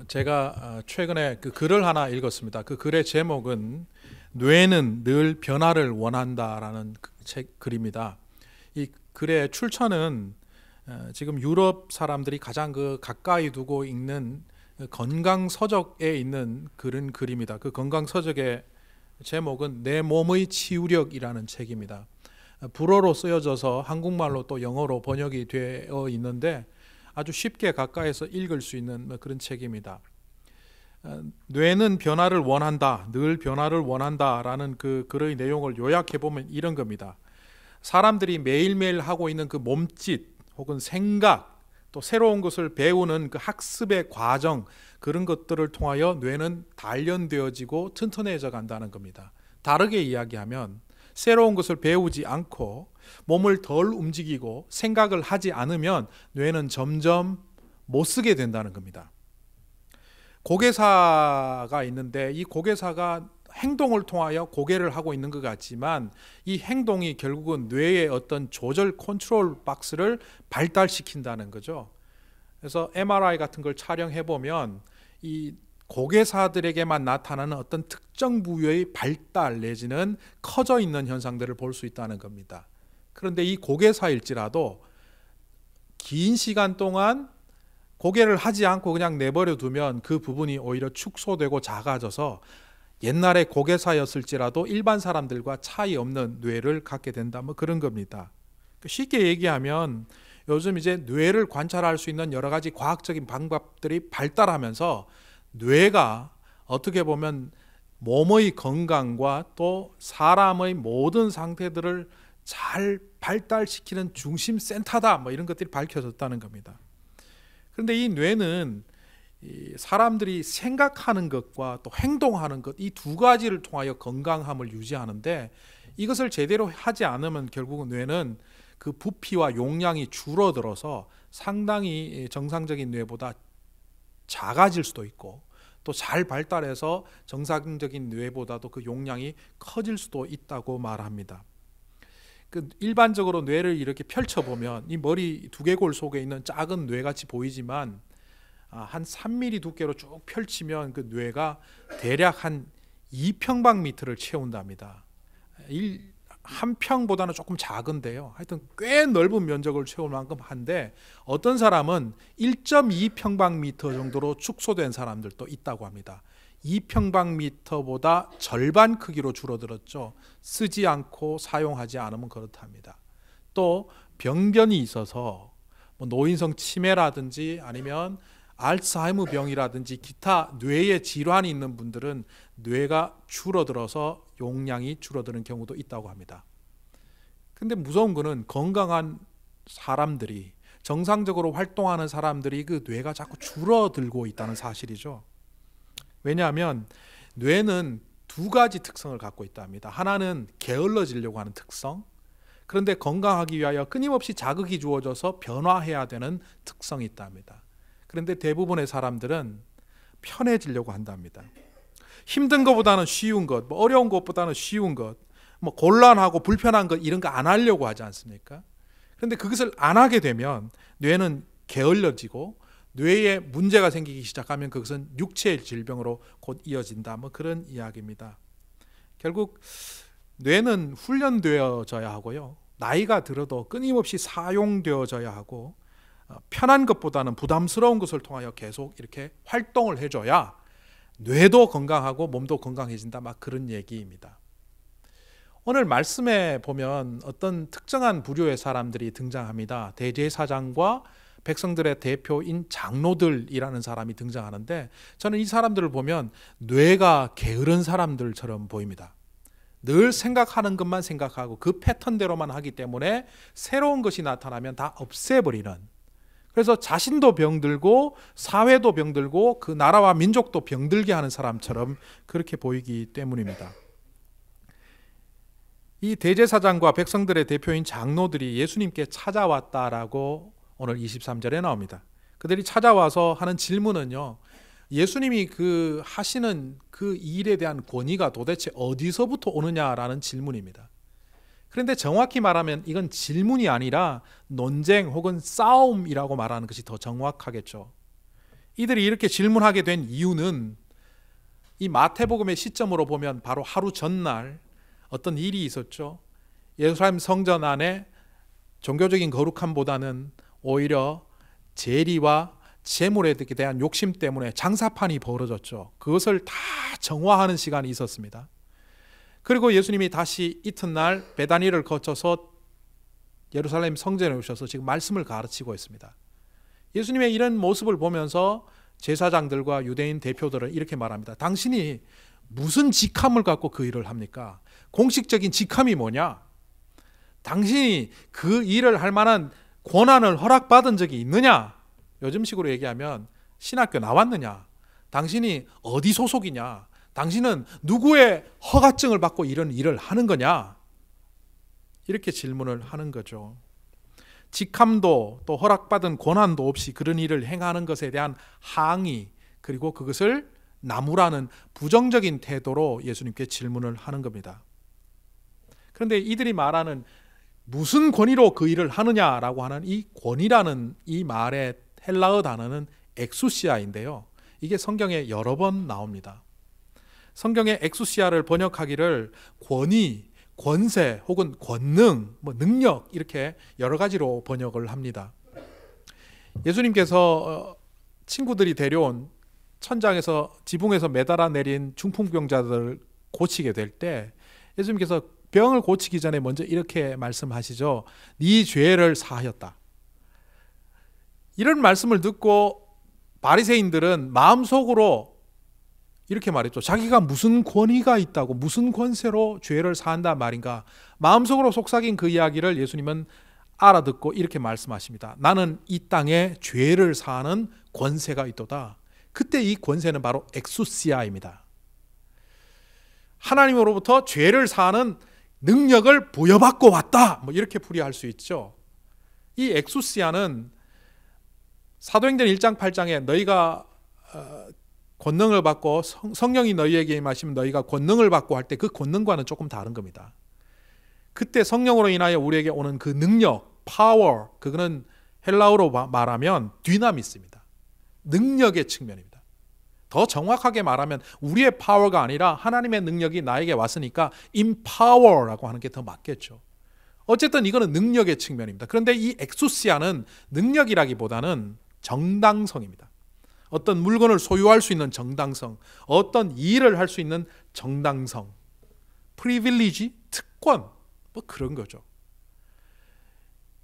제가 최근에 그 글을 하나 읽었습니다. 그 글의 제목은 뇌는 늘 변화를 원한다라는 글입니다. 이 글의 출처는 지금 유럽 사람들이 가장 가까이 두고 읽는 건강 서적에 있는 글입니다. 그 건강 서적의 제목은 내 몸의 치유력이라는 책입니다. 불어로 쓰여져서 한국말로 또 영어로 번역이 되어 있는데 아주 쉽게 가까이서 읽을 수 있는 그런 책입니다. 뇌는 변화를 원한다, 늘 변화를 원한다라는 그 글의 내용을 요약해 보면 이런 겁니다. 사람들이 매일매일 하고 있는 그 몸짓 혹은 생각, 또 새로운 것을 배우는 그 학습의 과정, 그런 것들을 통하여 뇌는 단련되어지고 튼튼해져 간다는 겁니다. 다르게 이야기하면 새로운 것을 배우지 않고 몸을 덜 움직이고 생각을 하지 않으면 뇌는 점점 못 쓰게 된다는 겁니다. 고개사가 있는데 이 고개사가 행동을 통하여 고개를 하고 있는 것 같지만 이 행동이 결국은 뇌의 어떤 조절 컨트롤 박스를 발달시킨다는 거죠. 그래서 MRI 같은 걸 촬영해 보면 이 고개사들에게만 나타나는 어떤 특정 부위의 발달 내지는 커져 있는 현상들을 볼 수 있다는 겁니다. 그런데 이 고개사일지라도 긴 시간 동안 고개를 하지 않고 그냥 내버려 두면 그 부분이 오히려 축소되고 작아져서 옛날에 고개사였을지라도 일반 사람들과 차이 없는 뇌를 갖게 된다, 그런 겁니다. 쉽게 얘기하면 요즘 이제 뇌를 관찰할 수 있는 여러 가지 과학적인 방법들이 발달하면서 뇌가 어떻게 보면 몸의 건강과 또 사람의 모든 상태들을 잘 발달시키는 중심 센터다, 이런 것들이 밝혀졌다는 겁니다. 그런데 이 뇌는 사람들이 생각하는 것과 또 행동하는 것, 이 두 가지를 통하여 건강함을 유지하는데 이것을 제대로 하지 않으면 결국은 뇌는 그 부피와 용량이 줄어들어서 상당히 정상적인 뇌보다 작아질 수도 있고 또 잘 발달해서 정상적인 뇌보다도 그 용량이 커질 수도 있다고 말합니다. 일반적으로 뇌를 이렇게 펼쳐보면 이 머리 두개골 속에 있는 작은 뇌같이 보이지만 한 3mm 두께로 쭉 펼치면 그 뇌가 대략 한 2평방미터를 채운답니다. 한 평보다는 조금 작은데요. 하여튼 꽤 넓은 면적을 채울 만큼 한데 어떤 사람은 1.2평방미터 정도로 축소된 사람들도 있다고 합니다. 2평방미터보다 절반 크기로 줄어들었죠. 쓰지 않고 사용하지 않으면 그렇답니다. 또 병변이 있어서 노인성 치매라든지 아니면 알츠하이머 병이라든지 기타 뇌에 질환이 있는 분들은 뇌가 줄어들어서 용량이 줄어드는 경우도 있다고 합니다. 근데 무서운 거는 건강한 사람들이 정상적으로 활동하는 사람들이 그 뇌가 자꾸 줄어들고 있다는 사실이죠. 왜냐하면 뇌는 두 가지 특성을 갖고 있답니다. 하나는 게을러지려고 하는 특성, 그런데 건강하기 위하여 끊임없이 자극이 주어져서 변화해야 되는 특성이 있답니다. 그런데 대부분의 사람들은 편해지려고 한답니다. 힘든 것보다는 쉬운 것, 어려운 것보다는 쉬운 것, 곤란하고 불편한 것 이런 거 안 하려고 하지 않습니까? 그런데 그것을 안 하게 되면 뇌는 게을러지고 뇌에 문제가 생기기 시작하면 그것은 육체의 질병으로 곧 이어진다, 그런 이야기입니다. 결국 뇌는 훈련되어져야 하고요, 나이가 들어도 끊임없이 사용되어져야 하고 편한 것보다는 부담스러운 것을 통하여 계속 이렇게 활동을 해줘야 뇌도 건강하고 몸도 건강해진다, 그런 얘기입니다. 오늘 말씀에 보면 어떤 특정한 부류의 사람들이 등장합니다. 대제사장과 백성들의 대표인 장로들이라는 사람이 등장하는데 저는 이 사람들을 보면 뇌가 게으른 사람들처럼 보입니다. 늘 생각하는 것만 생각하고 그 패턴대로만 하기 때문에 새로운 것이 나타나면 다 없애버리는, 그래서 자신도 병들고 사회도 병들고 그 나라와 민족도 병들게 하는 사람처럼 그렇게 보이기 때문입니다. 이 대제사장과 백성들의 대표인 장로들이 예수님께 찾아왔다라고 오늘 23절에 나옵니다. 그들이 찾아와서 하는 질문은요, 예수님이 그 하시는 그 일에 대한 권위가 도대체 어디서부터 오느냐라는 질문입니다. 그런데 정확히 말하면 이건 질문이 아니라 논쟁 혹은 싸움이라고 말하는 것이 더 정확하겠죠. 이들이 이렇게 질문하게 된 이유는 이 마태복음의 시점으로 보면 바로 하루 전날 어떤 일이 있었죠. 예루살렘 성전 안에 종교적인 거룩함보다는 오히려 재리와 재물에 대한 욕심 때문에 장사판이 벌어졌죠. 그것을 다 정화하는 시간이 있었습니다. 그리고 예수님이 다시 이튿날 베다니를 거쳐서 예루살렘 성전에 오셔서 지금 말씀을 가르치고 있습니다. 예수님의 이런 모습을 보면서 제사장들과 유대인 대표들은 이렇게 말합니다. 당신이 무슨 직함을 갖고 그 일을 합니까? 공식적인 직함이 뭐냐? 당신이 그 일을 할 만한 권한을 허락받은 적이 있느냐? 요즘식으로 얘기하면 신학교 나왔느냐? 당신이 어디 소속이냐? 당신은 누구의 허가증을 받고 이런 일을 하는 거냐? 이렇게 질문을 하는 거죠. 직함도 또 허락받은 권한도 없이 그런 일을 행하는 것에 대한 항의, 그리고 그것을 나무라는 부정적인 태도로 예수님께 질문을 하는 겁니다. 그런데 이들이 말하는 무슨 권위로 그 일을 하느냐라고 하는 이 권위라는 이 말의 헬라어 단어는 엑수시아인데요. 이게 성경에 여러 번 나옵니다. 성경의 엑수시아를 번역하기를 권위, 권세 혹은 권능, 능력 이렇게 여러 가지로 번역을 합니다. 예수님께서 친구들이 데려온 천장에서 지붕에서 매달아 내린 중풍병자들을 고치게 될 때 예수님께서 병을 고치기 전에 먼저 이렇게 말씀하시죠. 네 죄를 사하였다. 이런 말씀을 듣고 바리새인들은 마음속으로 이렇게 말했죠. 자기가 무슨 권위가 있다고, 무슨 권세로 죄를 사한단 말인가. 마음속으로 속삭인 그 이야기를 예수님은 알아듣고 이렇게 말씀하십니다. 나는 이 땅에 죄를 사하는 권세가 있도다. 그때 이 권세는 바로 엑수시아입니다. 하나님으로부터 죄를 사하는 능력을 부여받고 왔다. 이렇게 풀이할 수 있죠. 이 엑수시아는 사도행전 1장 8장에 너희가 권능을 받고 성령이 너희에게 임하시면 너희가 권능을 받고 할 때 그 권능과는 조금 다른 겁니다. 그때 성령으로 인하여 우리에게 오는 그 능력, 파워, 그거는 헬라어로 말하면 디나미스입니다. 능력의 측면입니다. 더 정확하게 말하면 우리의 파워가 아니라 하나님의 능력이 나에게 왔으니까 empower라고 하는 게 더 맞겠죠. 어쨌든 이거는 능력의 측면입니다. 그런데 이 엑수시아는 능력이라기보다는 정당성입니다. 어떤 물건을 소유할 수 있는 정당성, 어떤 일을 할 수 있는 정당성, 프리빌리지, 특권, 그런 거죠.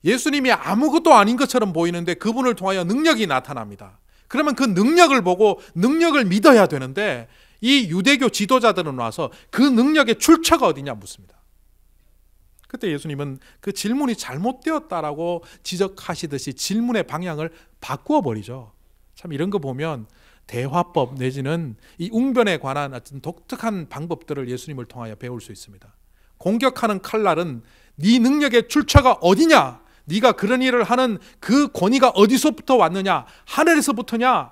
예수님이 아무것도 아닌 것처럼 보이는데 그분을 통하여 능력이 나타납니다. 그러면 그 능력을 보고 능력을 믿어야 되는데 이 유대교 지도자들은 와서 그 능력의 출처가 어디냐 묻습니다. 그때 예수님은 그 질문이 잘못되었다라고 지적하시듯이 질문의 방향을 바꾸어 버리죠. 참 이런 거 보면 대화법 내지는 이 웅변에 관한 어떤 독특한 방법들을 예수님을 통하여 배울 수 있습니다. 공격하는 칼날은 네 능력의 출처가 어디냐? 네가 그런 일을 하는 그 권위가 어디서부터 왔느냐? 하늘에서부터냐?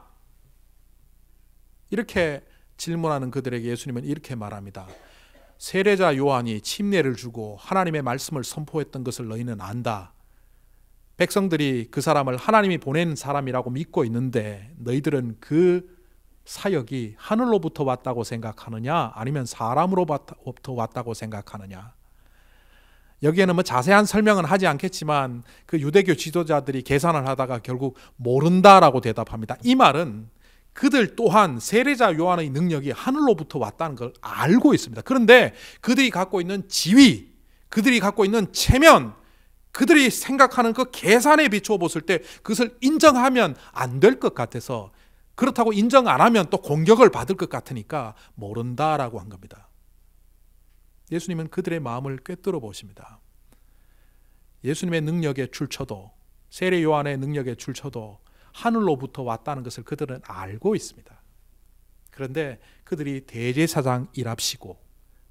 이렇게 질문하는 그들에게 예수님은 이렇게 말합니다. 세례자 요한이 침례를 주고 하나님의 말씀을 선포했던 것을 너희는 안다. 백성들이 그 사람을 하나님이 보낸 사람이라고 믿고 있는데 너희들은 그 사역이 하늘로부터 왔다고 생각하느냐 아니면 사람으로부터 왔다고 생각하느냐. 여기에는 자세한 설명은 하지 않겠지만 그 유대교 지도자들이 계산을 하다가 결국 모른다라고 대답합니다. 이 말은 그들 또한 세례자 요한의 능력이 하늘로부터 왔다는 걸 알고 있습니다. 그런데 그들이 갖고 있는 지위, 그들이 갖고 있는 체면, 그들이 생각하는 그 계산에 비추어 봤을 때 그것을 인정하면 안 될 것 같아서, 그렇다고 인정 안 하면 또 공격을 받을 것 같으니까 모른다라고 한 겁니다. 예수님은 그들의 마음을 꿰뚫어 보십니다. 예수님의 능력의 출처도, 세례 요한의 능력의 출처도 하늘로부터 왔다는 것을 그들은 알고 있습니다. 그런데 그들이 대제사장이랍시고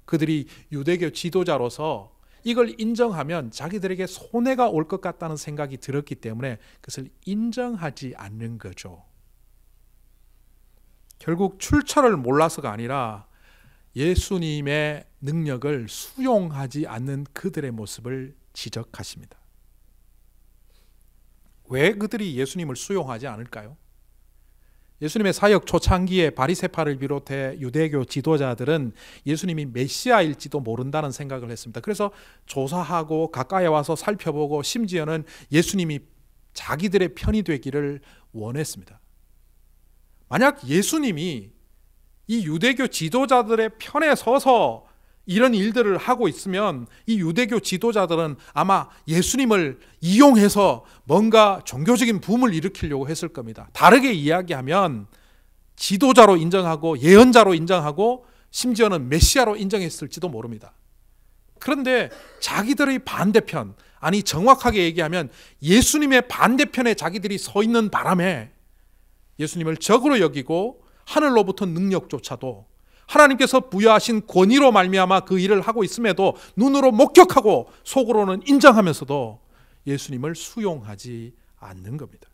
그들이 유대교 지도자로서 이걸 인정하면 자기들에게 손해가 올 것 같다는 생각이 들었기 때문에 그것을 인정하지 않는 거죠. 결국 출처를 몰라서가 아니라 예수님의 능력을 수용하지 않는 그들의 모습을 지적하십니다. 왜 그들이 예수님을 수용하지 않을까요? 예수님의 사역 초창기에 바리새파를 비롯해 유대교 지도자들은 예수님이 메시아일지도 모른다는 생각을 했습니다. 그래서 조사하고 가까이 와서 살펴보고 심지어는 예수님이 자기들의 편이 되기를 원했습니다. 만약 예수님이 이 유대교 지도자들의 편에 서서 이런 일들을 하고 있으면 이 유대교 지도자들은 아마 예수님을 이용해서 뭔가 종교적인 붐을 일으키려고 했을 겁니다. 다르게 이야기하면 지도자로 인정하고 예언자로 인정하고 심지어는 메시아로 인정했을지도 모릅니다. 그런데 자기들의 반대편, 아니 정확하게 얘기하면 예수님의 반대편에 자기들이 서 있는 바람에 예수님을 적으로 여기고 하늘로부터 능력조차도 하나님께서 부여하신 권위로 말미암아 그 일을 하고 있음에도 눈으로 목격하고 속으로는 인정하면서도 예수님을 수용하지 않는 겁니다.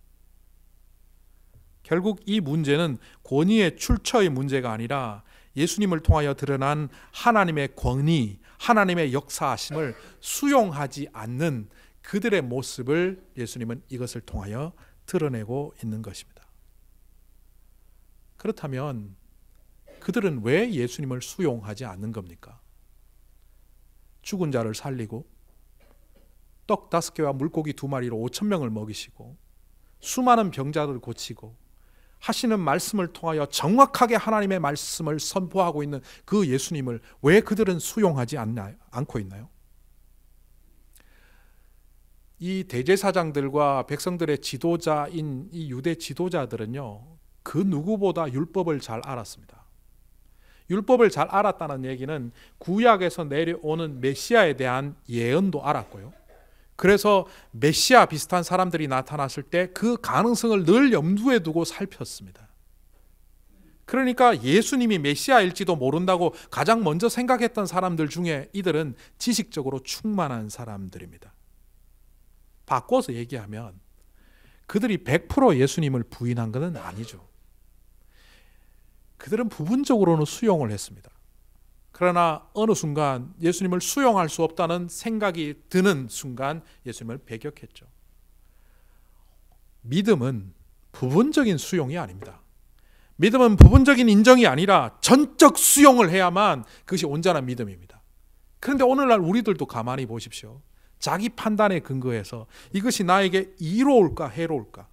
결국 이 문제는 권위의 출처의 문제가 아니라 예수님을 통하여 드러난 하나님의 권위, 하나님의 역사하심을 수용하지 않는 그들의 모습을 예수님은 이것을 통하여 드러내고 있는 것입니다. 그렇다면 그들은 왜 예수님을 수용하지 않는 겁니까? 죽은 자를 살리고 떡 5개와 물고기 2마리로 5,000명을 먹이시고 수많은 병자를 고치고 하시는 말씀을 통하여 정확하게 하나님의 말씀을 선포하고 있는 그 예수님을 왜 그들은 수용하지 않고 있나요? 이 대제사장들과 백성들의 지도자인 이 유대 지도자들은요, 그 누구보다 율법을 잘 알았습니다. 율법을 잘 알았다는 얘기는 구약에서 내려오는 메시아에 대한 예언도 알았고요. 그래서 메시아 비슷한 사람들이 나타났을 때 그 가능성을 늘 염두에 두고 살폈습니다. 그러니까 예수님이 메시아일지도 모른다고 가장 먼저 생각했던 사람들 중에 이들은 지식적으로 충만한 사람들입니다. 바꿔서 얘기하면 그들이 100% 예수님을 부인한 것은 아니죠. 그들은 부분적으로는 수용을 했습니다. 그러나 어느 순간 예수님을 수용할 수 없다는 생각이 드는 순간 예수님을 배격했죠. 믿음은 부분적인 수용이 아닙니다. 믿음은 부분적인 인정이 아니라 전적 수용을 해야만 그것이 온전한 믿음입니다. 그런데 오늘날 우리들도 가만히 보십시오. 자기 판단에 근거해서 이것이 나에게 이로울까 해로울까?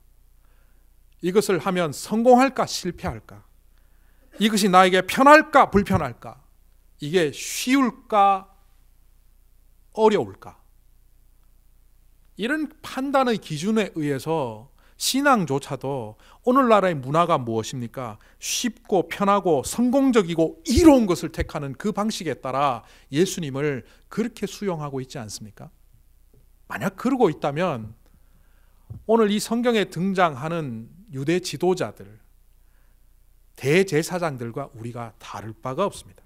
이것을 하면 성공할까 실패할까? 이것이 나에게 편할까 불편할까? 이게 쉬울까 어려울까? 이런 판단의 기준에 의해서 신앙조차도 오늘날의 문화가 무엇입니까? 쉽고 편하고 성공적이고 이로운 것을 택하는 그 방식에 따라 예수님을 그렇게 수용하고 있지 않습니까? 만약 그러고 있다면 오늘 이 성경에 등장하는 유대 지도자들, 대제사장들과 우리가 다를 바가 없습니다.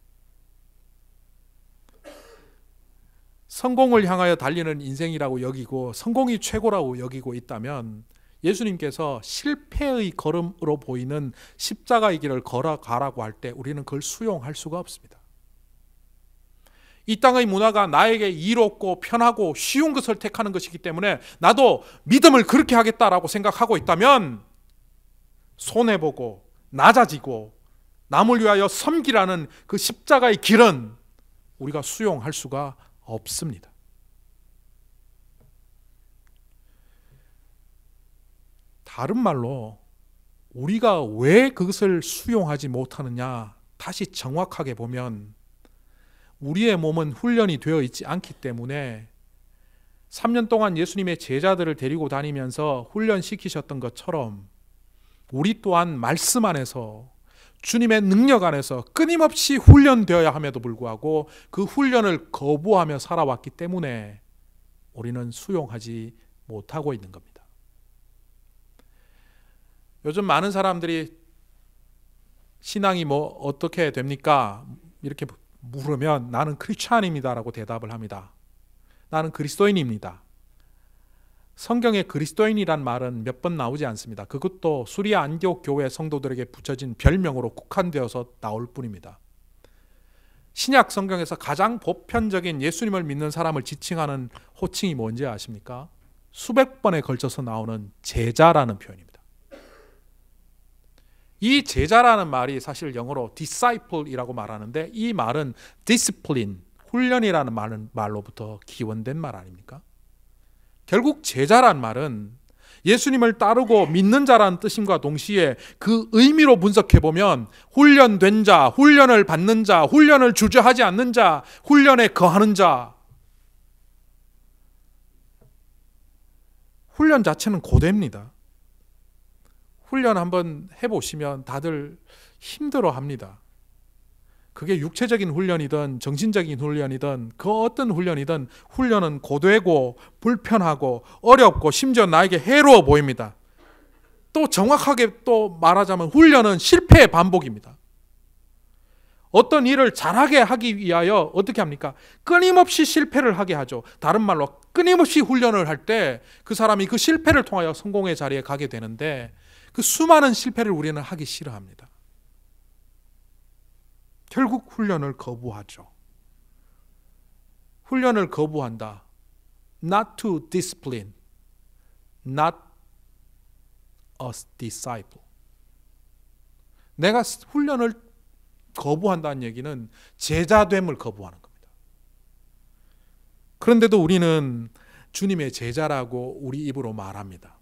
성공을 향하여 달리는 인생이라고 여기고 성공이 최고라고 여기고 있다면 예수님께서 실패의 걸음으로 보이는 십자가의 길을 걸어가라고 할 때 우리는 그걸 수용할 수가 없습니다. 이 땅의 문화가 나에게 이롭고 편하고 쉬운 것을 택하는 것이기 때문에 나도 믿음을 그렇게 하겠다라고 생각하고 있다면 손해보고 낮아지고 남을 위하여 섬기라는 그 십자가의 길은 우리가 수용할 수가 없습니다. 다른 말로 우리가 왜 그것을 수용하지 못하느냐, 다시 정확하게 보면 우리의 몸은 훈련이 되어 있지 않기 때문에 3년 동안 예수님의 제자들을 데리고 다니면서 훈련시키셨던 것처럼 우리 또한 말씀 안에서 주님의 능력 안에서 끊임없이 훈련되어야 함에도 불구하고 그 훈련을 거부하며 살아왔기 때문에 우리는 수용하지 못하고 있는 겁니다. 요즘 많은 사람들이 신앙이 어떻게 됩니까? 이렇게 물으면 나는 크리스찬입니다라고 대답을 합니다. 나는 그리스도인입니다. 성경에 그리스도인이란 말은 몇 번 나오지 않습니다. 그것도 수리아 안디옥 교회 성도들에게 붙여진 별명으로 국한되어서 나올 뿐입니다. 신약 성경에서 가장 보편적인 예수님을 믿는 사람을 지칭하는 호칭이 뭔지 아십니까? 수백 번에 걸쳐서 나오는 제자라는 표현입니다. 이 제자라는 말이 사실 영어로 disciple이라고 말하는데 이 말은 discipline, 훈련이라는 말로부터 기원된 말 아닙니까? 결국 제자란 말은 예수님을 따르고 믿는 자라는 뜻임과 동시에 그 의미로 분석해보면 훈련된 자, 훈련을 받는 자, 훈련을 주저하지 않는 자, 훈련에 거하는 자. 훈련 자체는 고됩니다. 훈련 한번 해보시면 다들 힘들어합니다. 그게 육체적인 훈련이든 정신적인 훈련이든 그 어떤 훈련이든 훈련은 고되고 불편하고 어렵고 심지어 나에게 해로워 보입니다. 또 정확하게 또 말하자면 훈련은 실패의 반복입니다. 어떤 일을 잘하게 하기 위하여 어떻게 합니까? 끊임없이 실패를 하게 하죠. 다른 말로 끊임없이 훈련을 할 때 그 사람이 그 실패를 통하여 성공의 자리에 가게 되는데 그 수많은 실패를 우리는 하기 싫어합니다. 결국 훈련을 거부하죠. 훈련을 거부한다. Not to discipline, not a disciple. 내가 훈련을 거부한다는 얘기는 제자됨을 거부하는 겁니다. 그런데도 우리는 주님의 제자라고 우리 입으로 말합니다.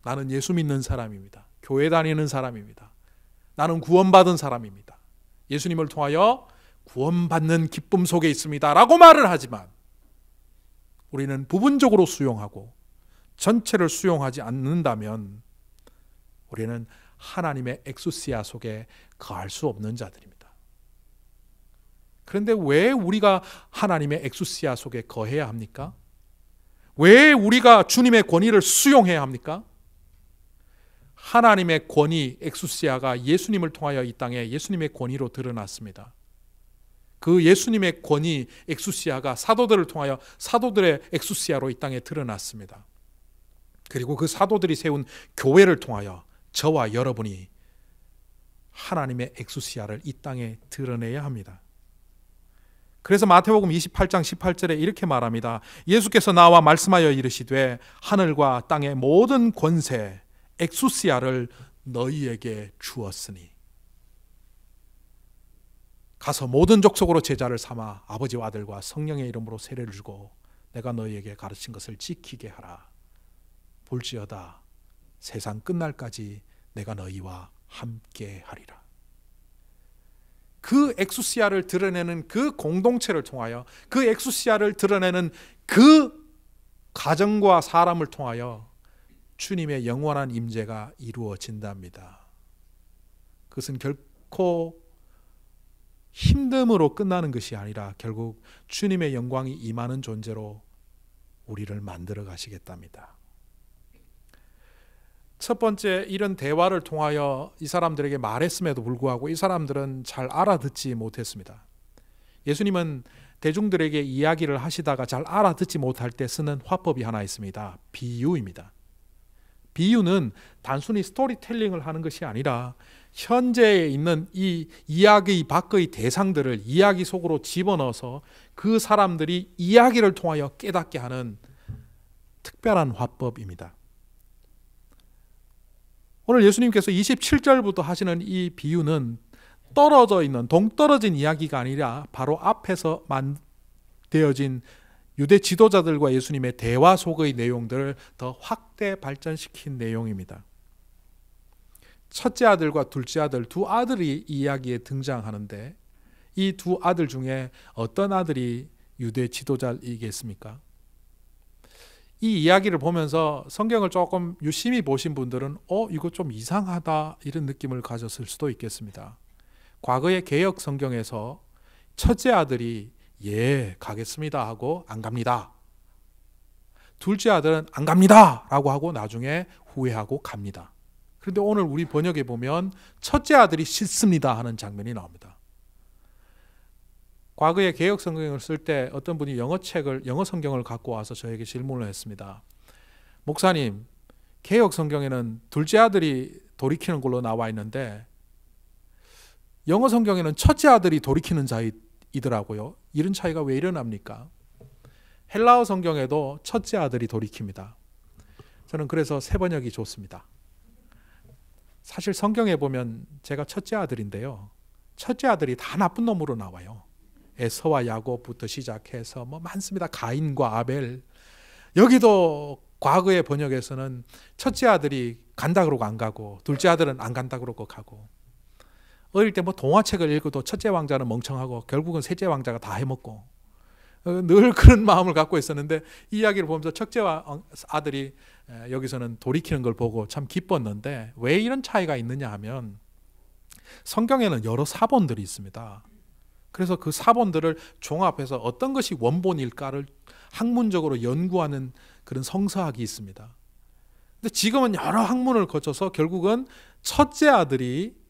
나는 예수 믿는 사람입니다. 교회 다니는 사람입니다. 나는 구원받은 사람입니다. 예수님을 통하여 구원받는 기쁨 속에 있습니다. 라고 말을 하지만 우리는 부분적으로 수용하고 전체를 수용하지 않는다면 우리는 하나님의 엑수시아 속에 거할 수 없는 자들입니다. 그런데 왜 우리가 하나님의 엑수시아 속에 거해야 합니까? 왜 우리가 주님의 권위를 수용해야 합니까? 하나님의 권위, 엑수시아가 예수님을 통하여 이 땅에 예수님의 권위로 드러났습니다. 그 예수님의 권위, 엑수시아가 사도들을 통하여 사도들의 엑수시아로 이 땅에 드러났습니다. 그리고 그 사도들이 세운 교회를 통하여 저와 여러분이 하나님의 엑수시아를 이 땅에 드러내야 합니다. 그래서 마태복음 28장 18절에 이렇게 말합니다. 예수께서 나와 말씀하여 이르시되 하늘과 땅의 모든 권세 엑수시아를 너희에게 주었으니 가서 모든 족속으로 제자를 삼아 아버지와 아들과 성령의 이름으로 세례를 주고 내가 너희에게 가르친 것을 지키게 하라. 볼지어다 세상 끝날까지 내가 너희와 함께 하리라. 그 엑수시아를 드러내는 그 공동체를 통하여 그 엑수시아를 드러내는 그 가정과 사람을 통하여 주님의 영원한 임재가 이루어진답니다. 그것은 결코 힘듦으로 끝나는 것이 아니라 결국 주님의 영광이 임하는 존재로 우리를 만들어 가시겠답니다. 첫 번째, 이런 대화를 통하여 이 사람들에게 말했음에도 불구하고 이 사람들은 잘 알아듣지 못했습니다. 예수님은 대중들에게 이야기를 하시다가 잘 알아듣지 못할 때 쓰는 화법이 하나 있습니다. 비유입니다. 비유는 단순히 스토리텔링을 하는 것이 아니라 현재에 있는 이 이야기 밖의 대상들을 이야기 속으로 집어넣어서 그 사람들이 이야기를 통하여 깨닫게 하는 특별한 화법입니다. 오늘 예수님께서 27절부터 하시는 이 비유는 떨어져 있는 동떨어진 이야기가 아니라 바로 앞에서 되어진 유대 지도자들과 예수님의 대화 속의 내용들을 더 확대 발전시킨 내용입니다. 첫째 아들과 둘째 아들 두 아들이 이 이야기에 등장하는데 이 두 아들 중에 어떤 아들이 유대 지도자이겠습니까? 이 이야기를 보면서 성경을 조금 유심히 보신 분들은 이거 좀 이상하다 이런 느낌을 가졌을 수도 있겠습니다. 과거의 개역 성경에서 첫째 아들이 예 가겠습니다 하고 안 갑니다. 둘째 아들은 안 갑니다 라고 하고 나중에 후회하고 갑니다. 그런데 오늘 우리 번역에 보면 첫째 아들이 싫습니다 하는 장면이 나옵니다. 과거에 개역 성경을 쓸 때 어떤 분이 영어 성경을 갖고 와서 저에게 질문을 했습니다. 목사님, 개역 성경에는 둘째 아들이 돌이키는 걸로 나와 있는데 영어 성경에는 첫째 아들이 돌이키는 자이더라고요. 이런 차이가 왜 일어납니까? 헬라어 성경에도 첫째 아들이 돌이킵니다. 저는 그래서 새 번역이 좋습니다. 사실 성경에 보면 제가 첫째 아들인데요. 첫째 아들이 다 나쁜 놈으로 나와요. 에서와 야곱부터 시작해서 뭐 많습니다. 가인과 아벨. 여기도 과거의 번역에서는 첫째 아들이 간다 그러고 안 가고 둘째 아들은 안 간다 그러고 가고, 어릴 때 뭐 동화책을 읽어도 첫째 왕자는 멍청하고 결국은 셋째 왕자가 다 해먹고, 늘 그런 마음을 갖고 있었는데 이 이야기를 보면서 첫째 아들이 여기서는 돌이키는 걸 보고 참 기뻤는데, 왜 이런 차이가 있느냐 하면 성경에는 여러 사본들이 있습니다. 그래서 그 사본들을 종합해서 어떤 것이 원본일까를 학문적으로 연구하는 그런 성서학이 있습니다. 근데 지금은 여러 학문을 거쳐서 결국은 첫째 아들이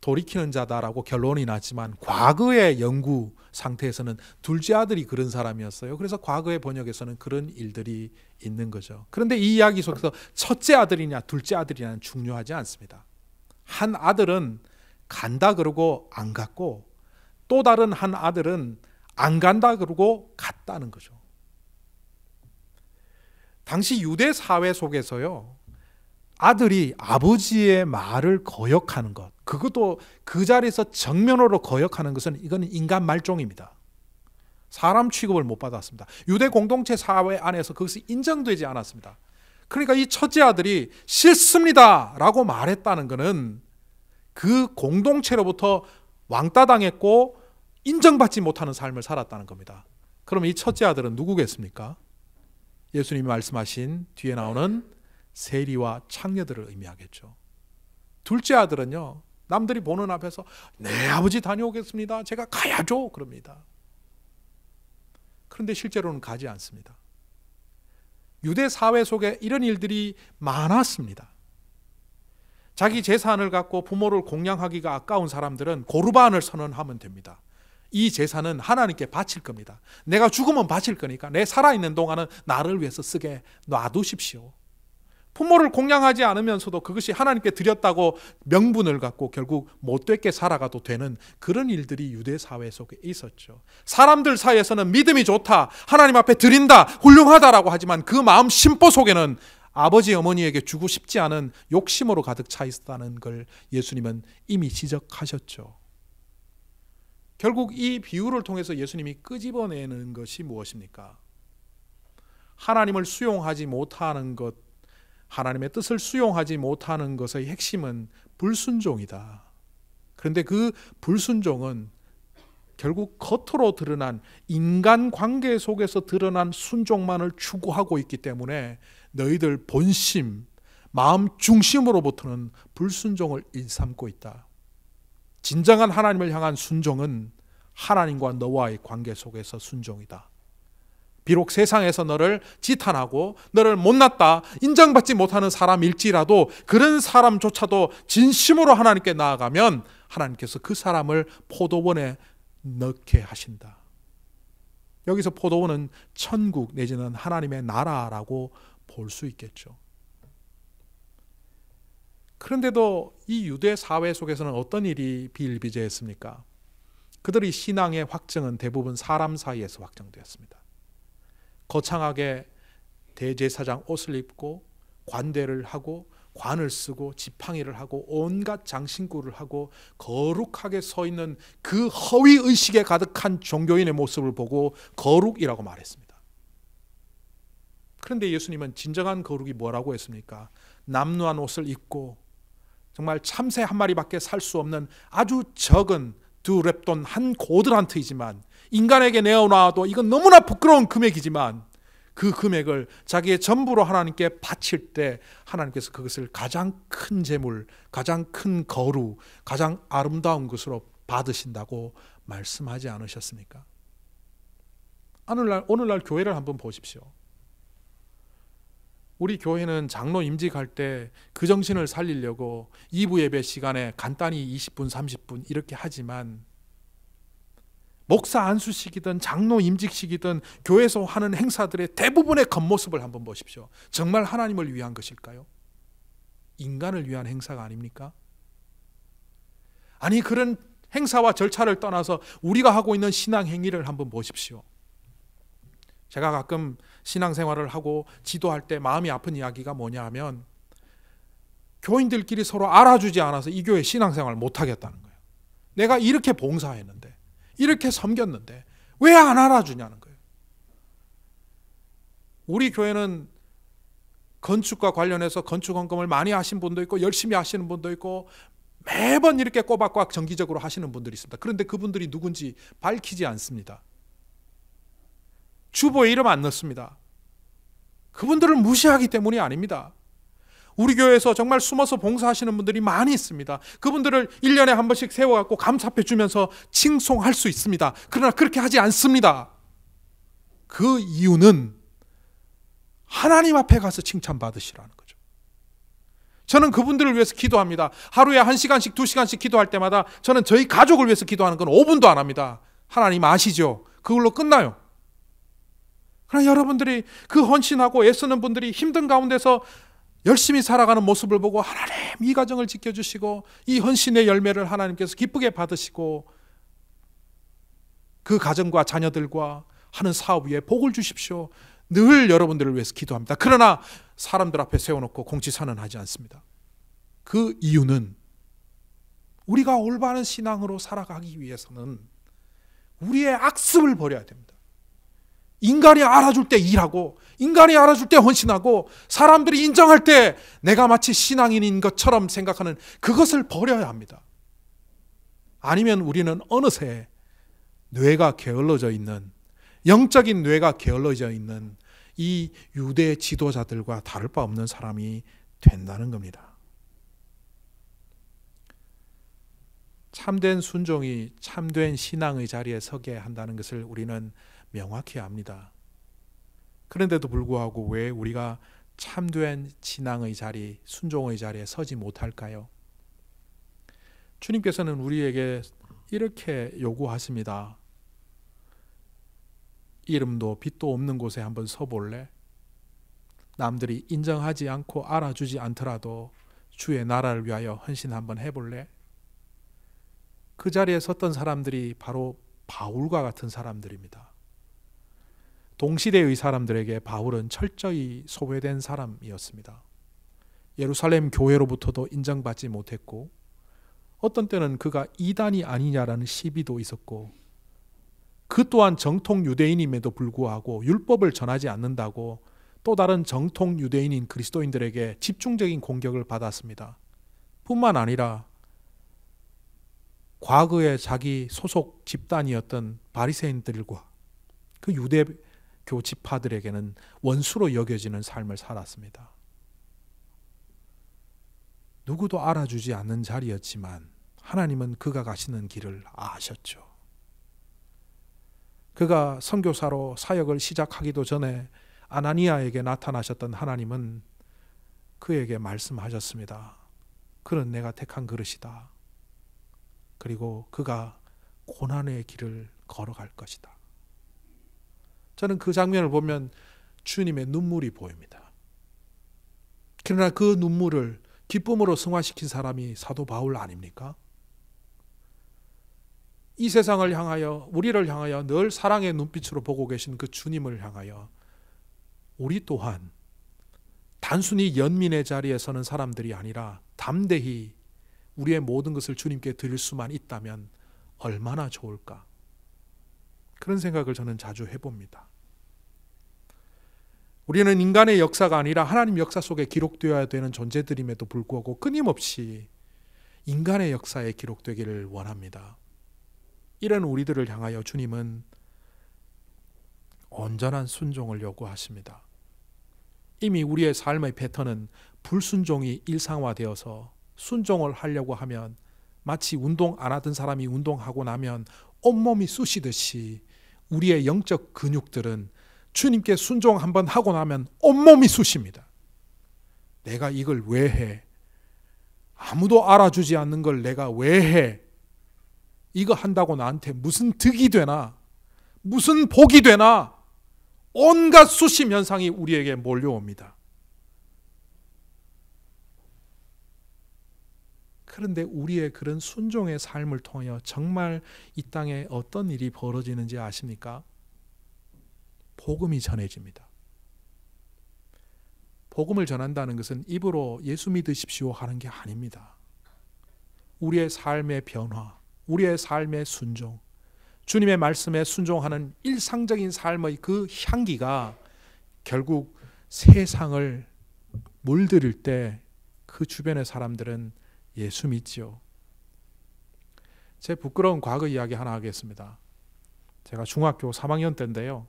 돌이키는 자다라고 결론이 났지만, 과거의 연구 상태에서는 둘째 아들이 그런 사람이었어요. 그래서 과거의 번역에서는 그런 일들이 있는 거죠. 그런데 이 이야기 속에서 첫째 아들이냐 둘째 아들이냐는 중요하지 않습니다. 한 아들은 간다 그러고 안 갔고, 또 다른 한 아들은 안 간다 그러고 갔다는 거죠. 당시 유대 사회 속에서요, 아들이 아버지의 말을 거역하는 것, 그것도 그 자리에서 정면으로 거역하는 것은 이거는 인간 말종입니다. 사람 취급을 못 받았습니다. 유대 공동체 사회 안에서 그것이 인정되지 않았습니다. 그러니까 이 첫째 아들이 싫습니다 라고 말했다는 것은 그 공동체로부터 왕따당했고 인정받지 못하는 삶을 살았다는 겁니다. 그럼 이 첫째 아들은 누구겠습니까? 예수님이 말씀하신 뒤에 나오는 세리와 창녀들을 의미하겠죠. 둘째 아들은요, 남들이 보는 앞에서 네 아버지 다녀오겠습니다, 제가 가야죠 그럽니다. 그런데 실제로는 가지 않습니다. 유대 사회 속에 이런 일들이 많았습니다. 자기 재산을 갖고 부모를 공양하기가 아까운 사람들은 고르반을 선언하면 됩니다. 이 재산은 하나님께 바칠 겁니다. 내가 죽으면 바칠 거니까 내 살아있는 동안은 나를 위해서 쓰게 놔두십시오. 부모를 공양하지 않으면서도 그것이 하나님께 드렸다고 명분을 갖고 결국 못되게 살아가도 되는 그런 일들이 유대 사회 속에 있었죠. 사람들 사이에서는 믿음이 좋다, 하나님 앞에 드린다, 훌륭하다라고 하지만 그 마음 심보 속에는 아버지 어머니에게 주고 싶지 않은 욕심으로 가득 차 있다는 걸 예수님은 이미 지적하셨죠. 결국 이 비유를 통해서 예수님이 끄집어내는 것이 무엇입니까? 하나님을 수용하지 못하는 것, 하나님의 뜻을 수용하지 못하는 것의 핵심은 불순종이다. 그런데 그 불순종은 결국 겉으로 드러난 인간관계 속에서 드러난 순종만을 추구하고 있기 때문에 너희들 본심, 마음 중심으로부터는 불순종을 일삼고 있다. 진정한 하나님을 향한 순종은 하나님과 너와의 관계 속에서 순종이다. 비록 세상에서 너를 지탄하고 너를 못났다, 인정받지 못하는 사람일지라도 그런 사람조차도 진심으로 하나님께 나아가면 하나님께서 그 사람을 포도원에 넣게 하신다. 여기서 포도원은 천국 내지는 하나님의 나라라고 볼 수 있겠죠. 그런데도 이 유대 사회 속에서는 어떤 일이 비일비재했습니까? 그들의 신앙의 확증은 대부분 사람 사이에서 확정되었습니다. 거창하게 대제사장 옷을 입고 관대를 하고 관을 쓰고 지팡이를 하고 온갖 장신구를 하고 거룩하게 서 있는 그 허위의식에 가득한 종교인의 모습을 보고 거룩이라고 말했습니다. 그런데 예수님은 진정한 거룩이 뭐라고 했습니까? 남루한 옷을 입고 정말 참새 한 마리밖에 살 수 없는 아주 적은 두 렙돈 한 고드란트이지만 인간에게 내어놔도 이건 너무나 부끄러운 금액이지만 그 금액을 자기의 전부로 하나님께 바칠 때 하나님께서 그것을 가장 큰 재물, 가장 큰 거룩, 가장 아름다운 것으로 받으신다고 말씀하지 않으셨습니까? 오늘날 교회를 한번 보십시오. 우리 교회는 장로 임직할 때 그 정신을 살리려고 2부 예배 시간에 간단히 20분, 30분 이렇게 하지만 목사 안수식이든 장로 임직식이든 교회에서 하는 행사들의 대부분의 겉모습을 한번 보십시오. 정말 하나님을 위한 것일까요? 인간을 위한 행사가 아닙니까? 아니, 그런 행사와 절차를 떠나서 우리가 하고 있는 신앙 행위를 한번 보십시오. 제가 가끔 신앙생활을 하고 지도할 때 마음이 아픈 이야기가 뭐냐 하면 교인들끼리 서로 알아주지 않아서 이 교회 신앙생활 못하겠다는 거예요. 내가 이렇게 봉사했는데, 이렇게 섬겼는데 왜 안 알아주냐는 거예요. 우리 교회는 건축과 관련해서 건축 헌금을 많이 하신 분도 있고 열심히 하시는 분도 있고 매번 이렇게 꼬박꼬박 정기적으로 하시는 분들이 있습니다. 그런데 그분들이 누군지 밝히지 않습니다. 주보에 이름 안 넣습니다. 그분들을 무시하기 때문이 아닙니다. 우리 교회에서 정말 숨어서 봉사하시는 분들이 많이 있습니다. 그분들을 1년에 한 번씩 세워갖고 감사패 주면서 칭송할 수 있습니다. 그러나 그렇게 하지 않습니다. 그 이유는 하나님 앞에 가서 칭찬받으시라는 거죠. 저는 그분들을 위해서 기도합니다. 하루에 1시간씩 2시간씩 기도할 때마다 저는 저희 가족을 위해서 기도하는 건 5분도 안 합니다. 하나님 아시죠? 그걸로 끝나요. 그러나 여러분들이 그 헌신하고 애쓰는 분들이 힘든 가운데서 열심히 살아가는 모습을 보고 하나님 이 가정을 지켜주시고 이 헌신의 열매를 하나님께서 기쁘게 받으시고 그 가정과 자녀들과 하는 사업 위에 복을 주십시오. 늘 여러분들을 위해서 기도합니다. 그러나 사람들 앞에 세워놓고 공지선언하지 않습니다. 그 이유는 우리가 올바른 신앙으로 살아가기 위해서는 우리의 악습을 버려야 됩니다. 인간이 알아줄 때 일하고 인간이 알아줄 때 헌신하고 사람들이 인정할 때 내가 마치 신앙인인 것처럼 생각하는 그것을 버려야 합니다. 아니면 우리는 어느새 뇌가 게을러져 있는, 영적인 뇌가 게을러져 있는 이 유대 지도자들과 다를 바 없는 사람이 된다는 겁니다. 참된 순종이 참된 신앙의 자리에 서게 한다는 것을 우리는 명확히 압니다. 그런데도 불구하고 왜 우리가 참된 신앙의 자리, 순종의 자리에 서지 못할까요? 주님께서는 우리에게 이렇게 요구하십니다. 이름도 빛도 없는 곳에 한번 서볼래? 남들이 인정하지 않고 알아주지 않더라도 주의 나라를 위하여 헌신 한번 해볼래? 그 자리에 섰던 사람들이 바로 바울과 같은 사람들입니다. 동시대의 사람들에게 바울은 철저히 소외된 사람이었습니다. 예루살렘 교회로부터도 인정받지 못했고 어떤 때는 그가 이단이 아니냐라는 시비도 있었고 그 또한 정통 유대인임에도 불구하고 율법을 전하지 않는다고 또 다른 정통 유대인인 그리스도인들에게 집중적인 공격을 받았습니다. 뿐만 아니라 과거에 자기 소속 집단이었던 바리새인들과 그 유대교 지파들에게는 원수로 여겨지는 삶을 살았습니다. 누구도 알아주지 않는 자리였지만 하나님은 그가 가시는 길을 아셨죠. 그가 선교사로 사역을 시작하기도 전에 아나니아에게 나타나셨던 하나님은 그에게 말씀하셨습니다. 그는 내가 택한 그릇이다. 그리고 그가 고난의 길을 걸어갈 것이다. 저는 그 장면을 보면 주님의 눈물이 보입니다. 그러나 그 눈물을 기쁨으로 승화시킨 사람이 사도 바울 아닙니까? 이 세상을 향하여, 우리를 향하여 늘 사랑의 눈빛으로 보고 계신 그 주님을 향하여 우리 또한 단순히 연민의 자리에 서는 사람들이 아니라 담대히 우리의 모든 것을 주님께 드릴 수만 있다면 얼마나 좋을까? 그런 생각을 저는 자주 해봅니다. 우리는 인간의 역사가 아니라 하나님 역사 속에 기록되어야 되는 존재들임에도 불구하고 끊임없이 인간의 역사에 기록되기를 원합니다. 이런 우리들을 향하여 주님은 온전한 순종을 요구하십니다. 이미 우리의 삶의 패턴은 불순종이 일상화되어서 순종을 하려고 하면 마치 운동 안 하던 사람이 운동하고 나면 온몸이 쑤시듯이 우리의 영적 근육들은 주님께 순종 한번 하고 나면 온몸이 쑤십니다. 내가 이걸 왜 해? 아무도 알아주지 않는 걸 내가 왜 해? 이거 한다고 나한테 무슨 득이 되나? 무슨 복이 되나? 온갖 수심 현상이 우리에게 몰려옵니다. 그런데 우리의 그런 순종의 삶을 통하여 정말 이 땅에 어떤 일이 벌어지는지 아십니까? 복음이 전해집니다. 복음을 전한다는 것은 입으로 예수 믿으십시오 하는 게 아닙니다. 우리의 삶의 변화, 우리의 삶의 순종, 주님의 말씀에 순종하는 일상적인 삶의 그 향기가 결국 세상을 물들일 때 그 주변의 사람들은 예수 믿지요. 제 부끄러운 과거 이야기 하나 하겠습니다. 제가 중학교 3학년 때인데요.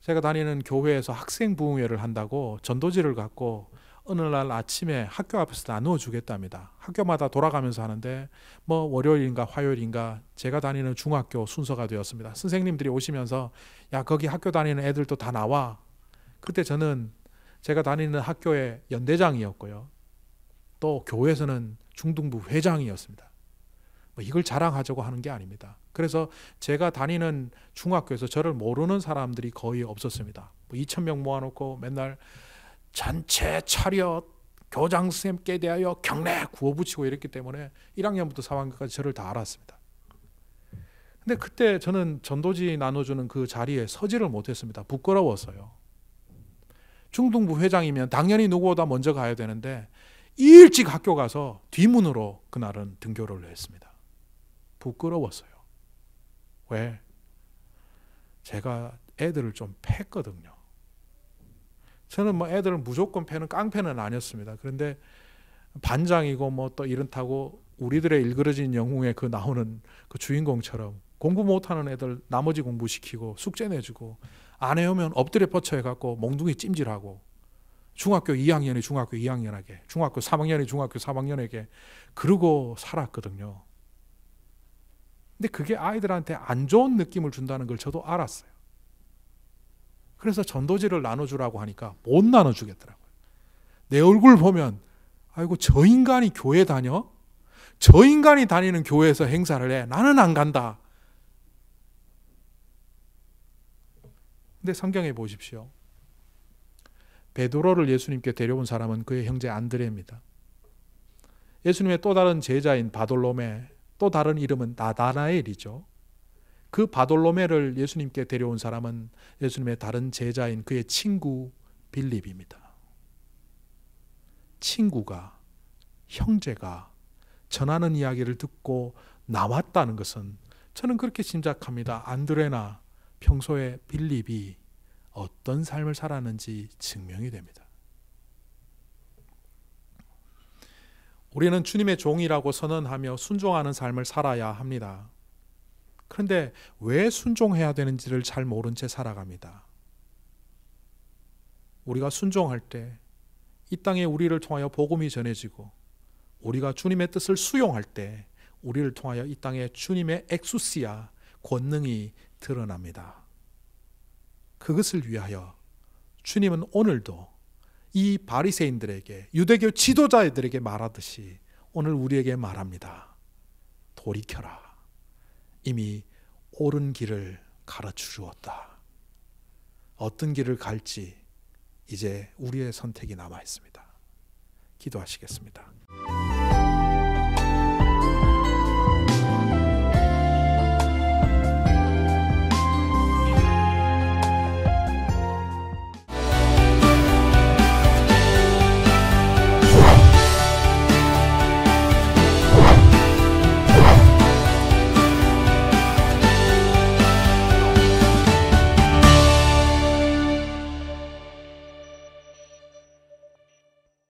제가 다니는 교회에서 학생 부흥회를 한다고 전도지를 갖고 어느 날 아침에 학교 앞에서 나누어 주겠답니다. 학교마다 돌아가면서 하는데 뭐 월요일인가 화요일인가 제가 다니는 중학교 순서가 되었습니다. 선생님들이 오시면서 야 거기 학교 다니는 애들도 다 나와. 그때 저는 제가 다니는 학교의 연대장이었고요. 또 교회에서는 중등부 회장이었습니다. 뭐 이걸 자랑하자고 하는 게 아닙니다. 그래서 제가 다니는 중학교에서 저를 모르는 사람들이 거의 없었습니다. 뭐 2,000명 모아놓고 맨날 전체 차렷 교장 선생님께 대하여 경례 구호 붙이고 이랬기 때문에 1학년부터 4학년까지 저를 다 알았습니다. 근데 그때 저는 전도지 나눠주는 그 자리에 서지를 못했습니다. 부끄러웠어요. 중등부 회장이면 당연히 누구보다 먼저 가야 되는데 일찍 학교 가서 뒷문으로 그날은 등교를 했습니다. 부끄러웠어요. 왜? 제가 애들을 좀 팼거든요. 저는 뭐 애들을 무조건 패는 깡패는 아니었습니다. 그런데 반장이고 뭐 또 이렇다고 우리들의 일그러진 영웅에 그 나오는 그 주인공처럼 공부 못하는 애들 나머지 공부시키고 숙제 내주고 안 해오면 엎드려 뻗쳐 해갖고 몽둥이 찜질하고 중학교 2학년이 중학교 2학년에게 중학교 3학년이 중학교 3학년에게 그러고 살았거든요. 근데 그게 아이들한테 안 좋은 느낌을 준다는 걸 저도 알았어요. 그래서 전도지를 나눠주라고 하니까 못 나눠주겠더라고요. 내 얼굴 보면 아이고 저 인간이 교회 다녀? 저 인간이 다니는 교회에서 행사를 해. 나는 안 간다. 근데 성경에 보십시오. 베드로를 예수님께 데려온 사람은 그의 형제 안드레입니다. 예수님의 또 다른 제자인 바돌로메, 또 다른 이름은 나다나엘이죠. 그 바돌로메를 예수님께 데려온 사람은 예수님의 다른 제자인 그의 친구 빌립입니다. 친구가, 형제가 전하는 이야기를 듣고 나왔다는 것은 저는 그렇게 짐작합니다. 안드레나 평소에 빌립이 어떤 삶을 살았는지 증명이 됩니다. 우리는 주님의 종이라고 선언하며 순종하는 삶을 살아야 합니다. 그런데 왜 순종해야 되는지를 잘 모른 채 살아갑니다. 우리가 순종할 때 이 땅에 우리를 통하여 복음이 전해지고 우리가 주님의 뜻을 수용할 때 우리를 통하여 이 땅에 주님의 엑수시아 권능이 드러납니다. 그것을 위하여 주님은 오늘도 이 바리새인들에게 유대교 지도자들에게 말하듯이 오늘 우리에게 말합니다. 돌이켜라. 이미 옳은 길을 가르쳐 주었다. 어떤 길을 갈지 이제 우리의 선택이 남아 있습니다. 기도하시겠습니다.